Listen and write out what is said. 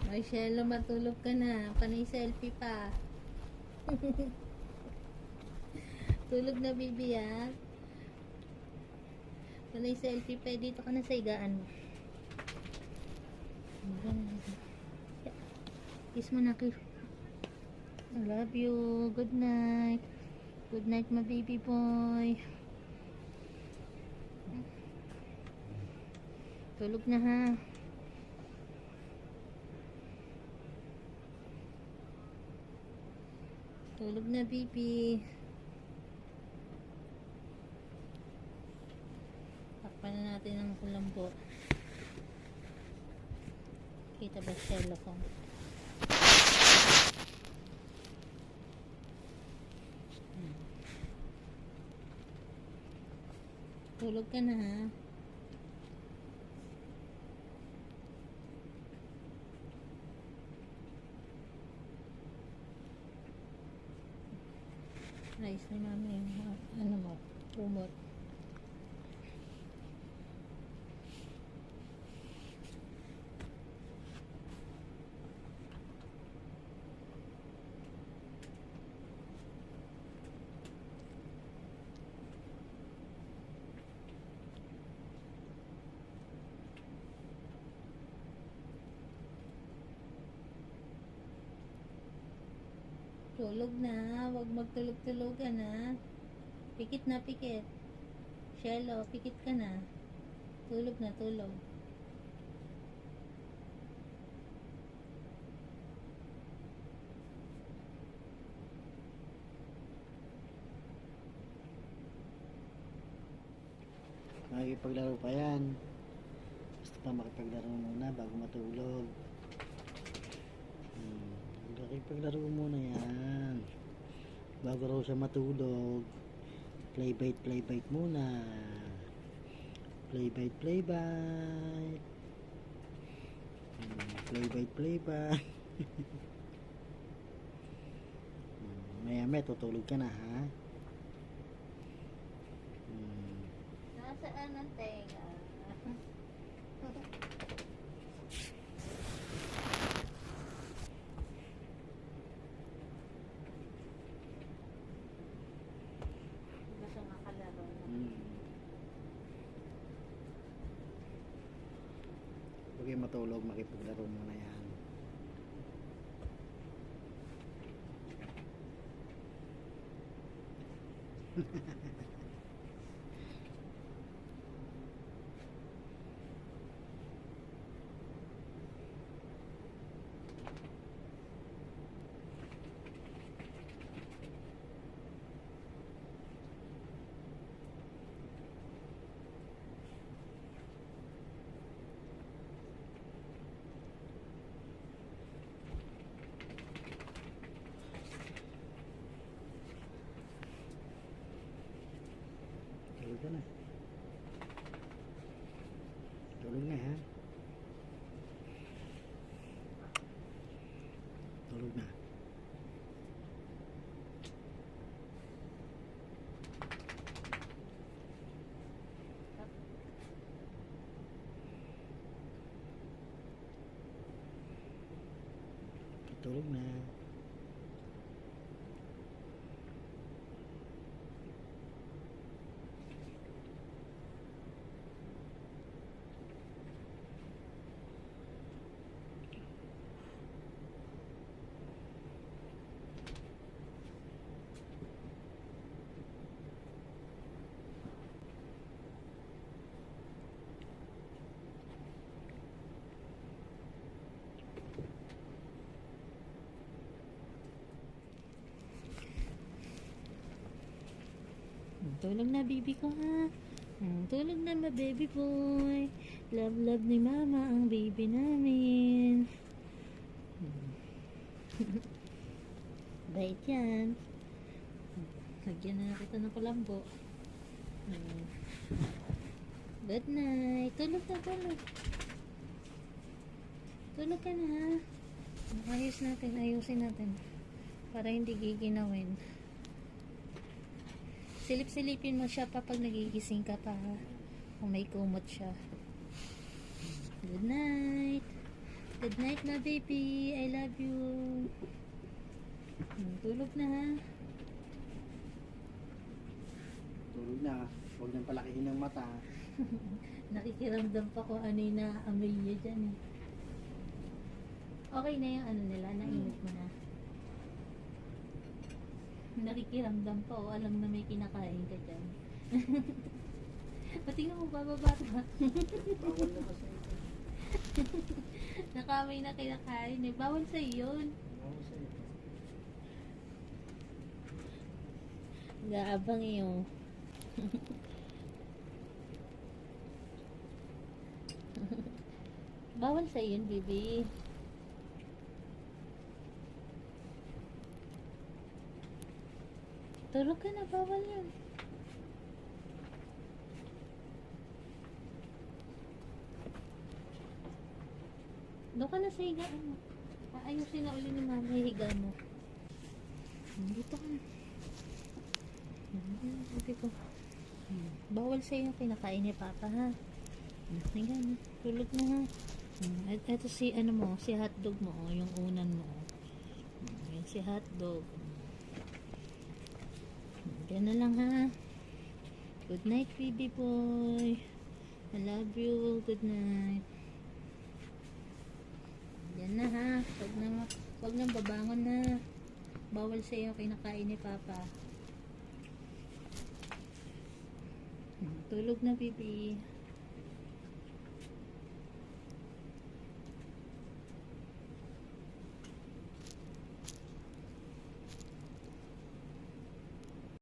Marcelo, matulog ka na. Panay selfie pa. Tulog na, baby, ha? Panay selfie pa. Dito ka na sa higaan mo. Kiss mo na, kiss. I love you. Good night. Good night, my baby boy. Tulog na, ha? Tulog na, baby. Takpan na natin ang kulambo. Kita ba Shelo ko? Tulog ka na, ha? Rice ni mami yung ano mo, kumot. Tulog na, wag magtulog-tulogan na. Pikit na, pikit. Shelo, pikit ka na. Tulog na, tulog. Makipaglaro pa yan. Basta pa makipaglaro muna bago matulog. Makipaglaro muna yan bago raw siya matulog. Play bite muna. Play bite play bite. Maya tutulog ka na, ha? Nasaan ang tenga? Basta makalaro na. Huwag kayo matulog, makipaglaro muna yan. Tulog ka na. Tulog na, ha? Tulog na. Tulog na. Tulog na, baby ko, ha? Tulog na, ma baby boy. Love ni mama ang baby namin. Bait yan. Lagyan na kita ng kulambo. Good night. Tulog na, tulog. Tulog ka na, ha? Ayusin natin. Para hindi giginawin. Silip-silipin mo siya pa pag nagigising ka pa, ha? Kung may kumot siya. Good night. Good night na baby. I love you. Tulog na ha. Tulog na. Huwag nang palakihin ng mata. Nakikiramdam pa ko ano yung naamoy niya dyan eh. Okay na yung ano nila, nainit mo na. Nakikiramdam pa o alam na may kinakain ka dyan. Patingnan mo bababa pa. Bawal na kasi. Nakamay na kinakain eh. Bawal sa'yo yun. Bawal sa'yo. Gaabang iyo. Bawal sa'yo yun, baby. Tulog ka na, bawal yun. Doon ka na sa higaan mo. Ayusin na uli ni mama yung higa mo. Dito ka na. Sabi ko. Bawal sa'yo yung kinakain ni Papa ha. Higa na. Tulog na ha. Ito si ano mo, si hotdog mo, oh, yung unan mo. Yan si hotdog. Yan na lang ha. Good night, baby boy. I love you. Good night. Yan na ha. Wag nang babangon na. Bawal sa iyo kinakain ni Papa. Tulog na, baby.